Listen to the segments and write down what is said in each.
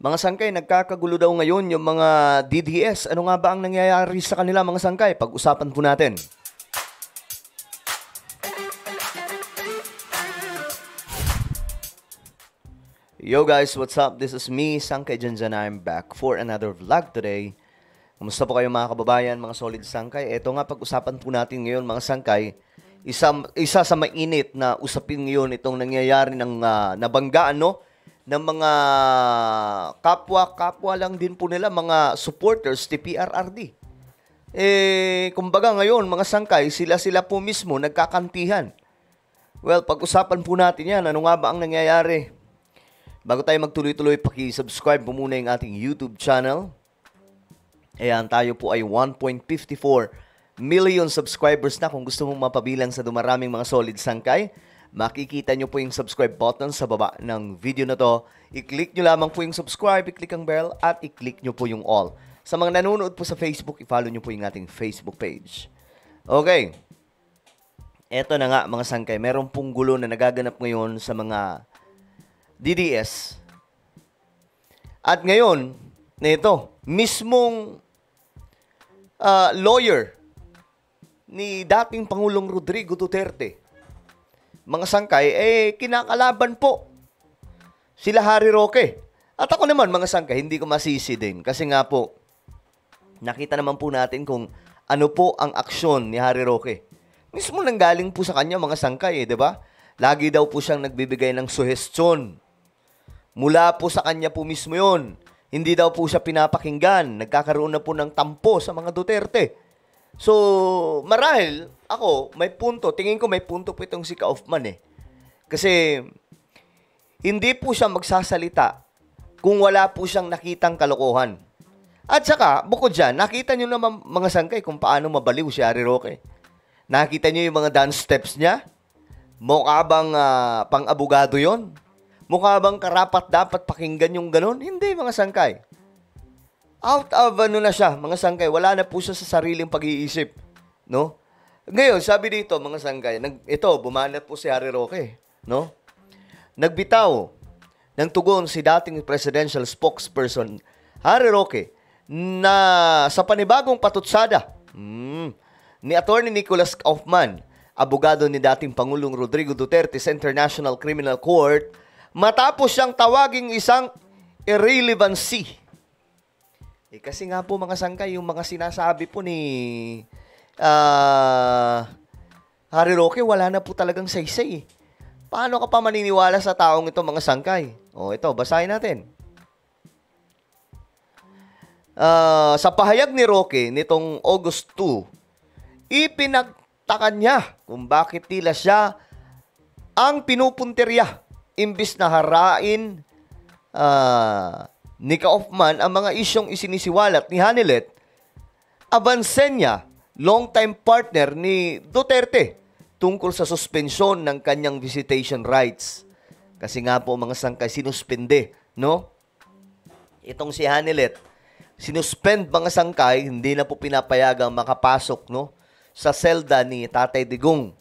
Mga sangkay, nagkakagulo daw ngayon yung mga DDS. Ano nga ba ang nangyayari sa kanila mga sangkay? Pag-usapan po natin. Yo guys, what's up? This is me, Sangkay Janjan. I'm back for another vlog today. Kumusta po kayo mga kababayan, mga solid sangkay? Ito nga pag-usapan po natin ngayon mga sangkay. Isa sa mainit na usapin ngayon itong nangyayari ng nabanggaan, no? Ng mga kapwa lang din po nila, mga supporters ni PRRD. Kumbaga ngayon, mga sangkay, sila po mismo nagkakantihan. Well, pag-usapan po natin yan. Ano nga ba ang nangyayari? Bago tayo magtuloy-tuloy, paki-subscribe po muna yung ating YouTube channel. Ayan, tayo po ay 1.54 million subscribers na. Kung gusto mong mapabilang sa dumaraming mga solid sangkay, makikita nyo po yung subscribe button sa baba ng video na to. I-click nyo lamang po yung subscribe, i-click ang bell, at i-click nyo po yung all. Sa mga nanonood po sa Facebook, i-follow nyo po yung ating Facebook page. Okay. Eto na nga mga sangkay, meron pong gulo na nagaganap ngayon sa mga DDS. At ngayon, nito, mismong lawyer ni dating Pangulong Rodrigo Duterte, mga sangkay, kinakalaban po sila Harry Roque. At ako naman, mga sangkay, hindi ko masisi din. Kasi nga po, nakita naman po natin kung ano po ang aksyon ni Harry Roque. Mismo nanggaling po sa kanya, mga sangkay, di ba? Lagi daw po siyang nagbibigay ng suhestyon. Mula po sa kanya po mismo yun. Hindi daw po siya pinapakinggan. Nagkakaroon na po ng tampo sa mga Duterte. So, marahil, ako, may punto. Tingin ko may punto po itong si Kaufman eh. Kasi, hindi po siya magsasalita kung wala po siyang nakitang kalokohan. At saka, bukod dyan, nakita nyo naman mga sangkay kung paano mabaliw si Harry Roque. Nakita nyo yung mga dance steps niya? Mukha bang pang-abogado yon? Mukha bang karapat dapat pakinggan yung ganun? Hindi, mga sangkay. Out of ano na siya, mga sangkay. Wala na po siya sa sariling pag-iisip. No? Ngayon, sabi dito, mga sangkay, ito, bumanat po si Harry Roque. No? Nagbitaw ng tugon si dating presidential spokesperson Harry Roque na sa panibagong patutsada ni Attorney Nicholas Kaufman, abogado ni dating Pangulong Rodrigo Duterte sa International Criminal Court, matapos siyang tawaging isang irrelevancy. Kasi nga po mga sangkay, yung mga sinasabi po ni Harry Roque, wala na po talagang saysay. Paano ka pa maniniwala sa taong ito mga sangkay? Ito, basahin natin. Sa pahayag ni Roque nitong August 2, ipinagtakan niya kung bakit tila siya ang pinupuntirya imbis na harain ni Kaufman ang mga isyong isinisiwalat ni Hanilet Avancenia, long-time partner ni Duterte, tungkol sa suspensyon ng kanyang visitation rights. Kasi nga po mga sangkay, sinuspende, no? Itong si Hanilet, sinuspend mga sangkay, hindi na po pinapayagang makapasok, no? Sa selda ni Tatay Digong.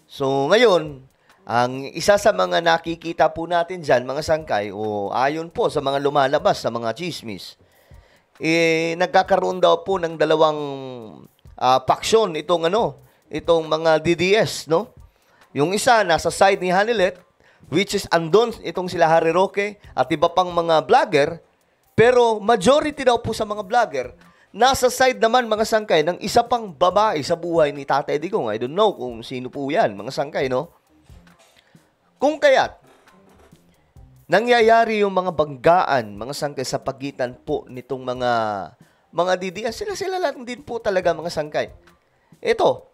So ngayon, ang isa sa mga nakikita po natin dyan, mga sangkay, ayon po sa mga lumalabas sa mga chismis, nagkakaroon daw po ng dalawang faksyon itong mga DDS, no? Yung isa nasa side ni Hanilet, which is andon itong sila Harry Roque at iba pang mga vlogger, pero majority daw po sa mga vlogger nasa side naman mga sangkay ng isa pang babae sa buhay ni Tatay Digong. I don't know kung sino po yan, mga sangkay, no? Kung kaya't nangyayari yung mga banggaan, mga sangkay sa pagitan po nitong mga DDS, sila lang din po talaga mga sangkay. Ito,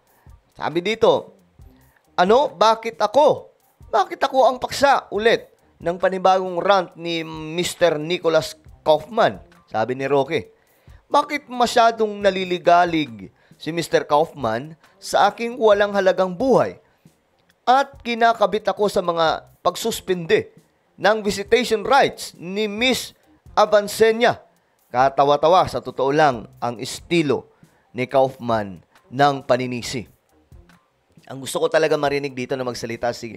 sabi dito, bakit ako? Bakit ako ang paksa ulit ng panibagong rant ni Mr. Nicholas Kaufman? Sabi ni Roque. Bakit masyadong naliligalig si Mr. Kaufman sa aking walang halagang buhay? At kinakabit ako sa mga pagsuspende ng visitation rights ni Miss Avancenia. Katawa-tawa, sa totoo lang, ang estilo ni Kaufman ng paninisi. Ang gusto ko talaga marinig dito na magsalita si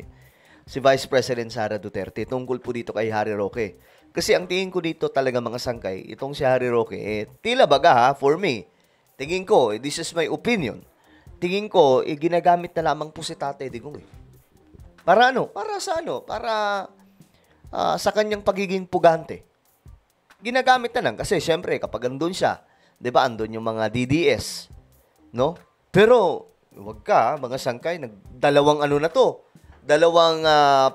Vice President Sara Duterte tungkol po dito kay Harry Roque. Kasi ang tingin ko dito talaga mga sangkay, itong si Harry Roque, tila baga ha, for me, tingin ko, this is my opinion, tingin ko, ginagamit na lamang po si Tatay Digong. Para ano? Para sa ano? Para sa kanyang pagiging pugante. Ginagamit na lang kasi syempre kapag andun siya, 'di ba? Andun yung mga DDS, no? Pero wag ka, mga sangkay, dalawang ano na 'to. Dalawang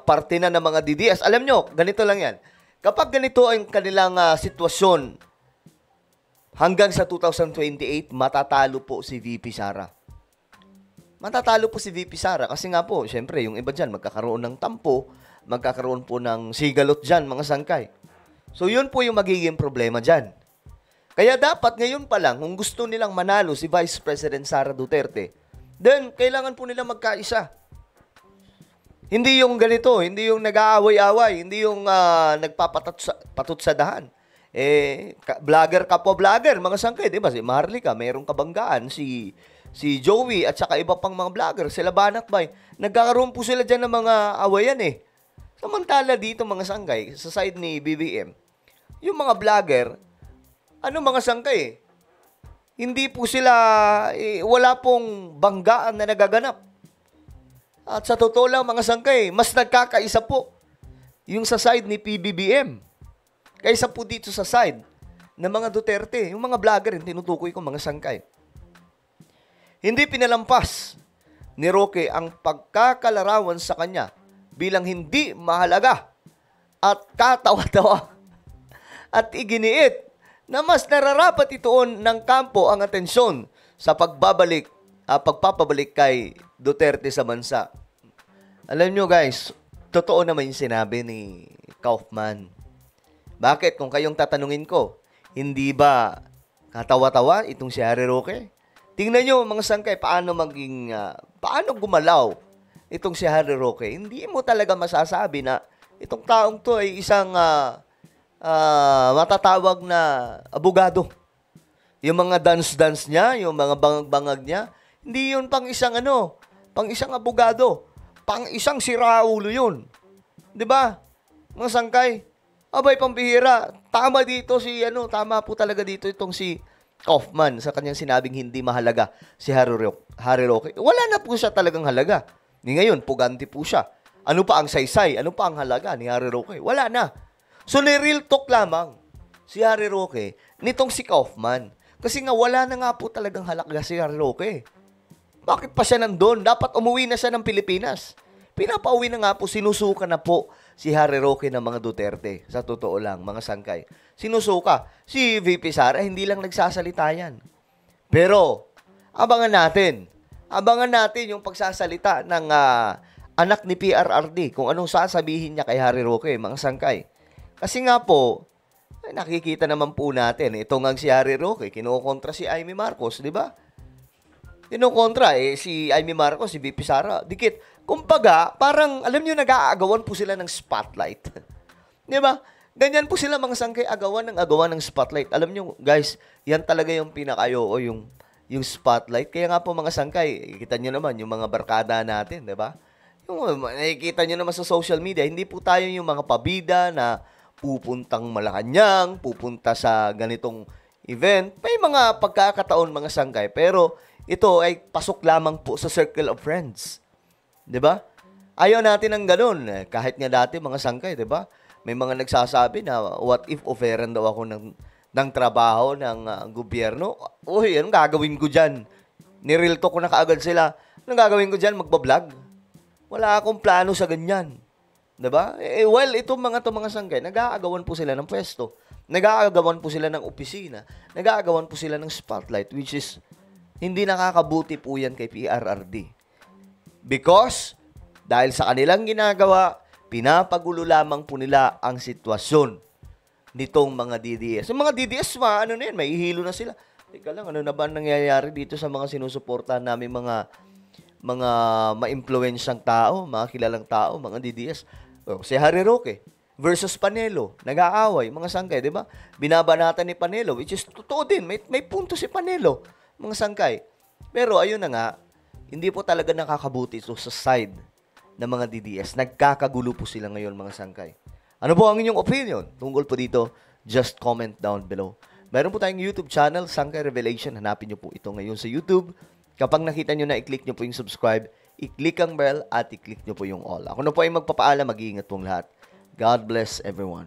parte na ng mga DDS. Alam nyo, ganito lang 'yan. Kapag ganito ang kanilang sitwasyon hanggang sa 2028, matatalo po si VP Sara. Matatalo po si VP Sara kasi nga po, syempre, yung iba dyan, magkakaroon ng tampo, magkakaroon po ng sigalot dyan, mga sangkay. So, yun po yung magiging problema dyan. Kaya dapat ngayon pa lang, kung gusto nilang manalo si Vice President Sara Duterte, then, kailangan po nilang magkaisa. Hindi yung ganito, hindi yung nag-aaway-away, hindi yung nagpapatot sa dahan. Vlogger kapwa vlogger, mga sangkay, di ba? Si Maharlika, mayroong kabanggaan, si Joey at saka iba pang mga vlogger, sila Banat Bay, nagkakaroon po sila dyan ng mga awayan Samantala dito mga sangkay, sa side ni BBM, yung mga vlogger, mga sangkay hindi po sila, wala pong banggaan na nagaganap. At sa totoo lang mga sangkay, mas nagkakaisa po yung sa side ni PBBM kaysa po dito sa side ng mga Duterte. Yung mga vlogger, yung tinutukoy ko mga sangkay. Hindi pinalampas ni Roque ang pagkakalarawan sa kanya bilang hindi mahalaga at katawa-tawa at iginiit na mas nararapat itoon ng kampo ang atensyon sa pagpapabalik kay Duterte sa bansa. Alam nyo guys, totoo naman yung sinabi ni Kaufman. Bakit? Kung kayong tatanungin ko, hindi ba katawa-tawa itong si Harry Roque? Tingnan nyo mga sangkay, paano gumalaw itong si Harry Roque. Hindi mo talaga masasabi na itong taong to ay isang matatawag na abogado. Yung mga dance-dance niya, yung mga bangag-bangag niya, hindi yun pang isang abogado. Pang isang siraulo yun. 'Di ba? Mga sangkay. Abay, pambihira. Tama po talaga dito itong si Kaufman sa kanyang sinabing hindi mahalaga si Harry Roque. Wala na po siya talagang halaga. Ngayon, puganti po siya. Ano pa ang saysay? Ano pa ang halaga ni Harry Roque? Wala na. So, ni-real talk lamang si Harry Roque nitong si Kaufman. Kasi nga, wala na nga po talagang halaga si Harry Roque. Bakit pa siya nandun? Dapat umuwi na siya ng Pilipinas. Pinapauwi na nga po, sinusuka na po si Harry Roque ng mga Duterte. Sa totoo lang, mga sangkay. Sinusuka. Si VP Sara, hindi lang nagsasalita yan. Pero, abangan natin yung pagsasalita ng anak ni PRRD, kung anong sasabihin niya kay Harry Roque, mga sangkay. Kasi nga po, nakikita naman po natin, ito nga si Harry Roque, kinukontra si Amy Marcos, di ba? Kinukontra, si Amy Marcos, si VP Sara, dikit. Kumbaga, parang, alam nyo, nag-aagawan po sila ng spotlight. Di ba? Ganyan po sila mga sangkay, agawan ng spotlight. Alam nyo, guys, yan talaga yung pinakayo o yung spotlight. Kaya nga po mga sangkay, kita nyo naman yung mga barkada natin, di ba? Yung nakikita nyo naman sa social media, hindi po tayo yung mga pabida na pupuntang Malacanang, pupunta sa ganitong event. May mga pagkakataon mga sangkay, pero ito ay pasok lamang po sa circle of friends. 'Di ba? Ayaw natin ng ganun. Kahit nga dati mga sangkay, 'di ba? May mga nagsasabi na what if offeran daw ako ng trabaho ng gobyerno? Uy, anong gagawin ko diyan? Ni-real talk ko na kaagad sila. Anong gagawin ko diyan? Magba-vlog? Wala akong plano sa ganyan. 'Di ba? Well, itong mga sangkay, nag-aagawan po sila ng pwesto. Nag-aagawan po sila ng opisina. Nag-aagawan po sila ng spotlight, which is hindi nakakabuti po yan kay PRRD. Because, dahil sa kanilang ginagawa, pinapagulo lamang po nila ang sitwasyon nitong mga DDS. Yung mga DDS, may ihilo na sila. Teka lang, ano na ba nangyayari dito sa mga sinusuportahan namin mga ma-influensyang tao, mga kilalang tao, mga DDS? Si Harry Roque versus Panelo, nag-aaway, mga sangkay, di ba? Binabanatan ni Panelo, which is totoo din, may punto si Panelo, mga sangkay. Pero ayun na nga, hindi po talaga nakakabuti ito sa side ng mga DDS. Nagkakagulo po sila ngayon, mga sangkay. Ano po ang inyong opinion tungkol po dito? Just comment down below. Meron po tayong YouTube channel, Sangkay Revelation. Hanapin nyo po ito ngayon sa YouTube. Kapag nakita nyo na, i-click nyo po yung subscribe, i-click ang bell, at i-click nyo po yung all. Ako na po ay magpapaalam, mag-iingat pong lahat. God bless everyone.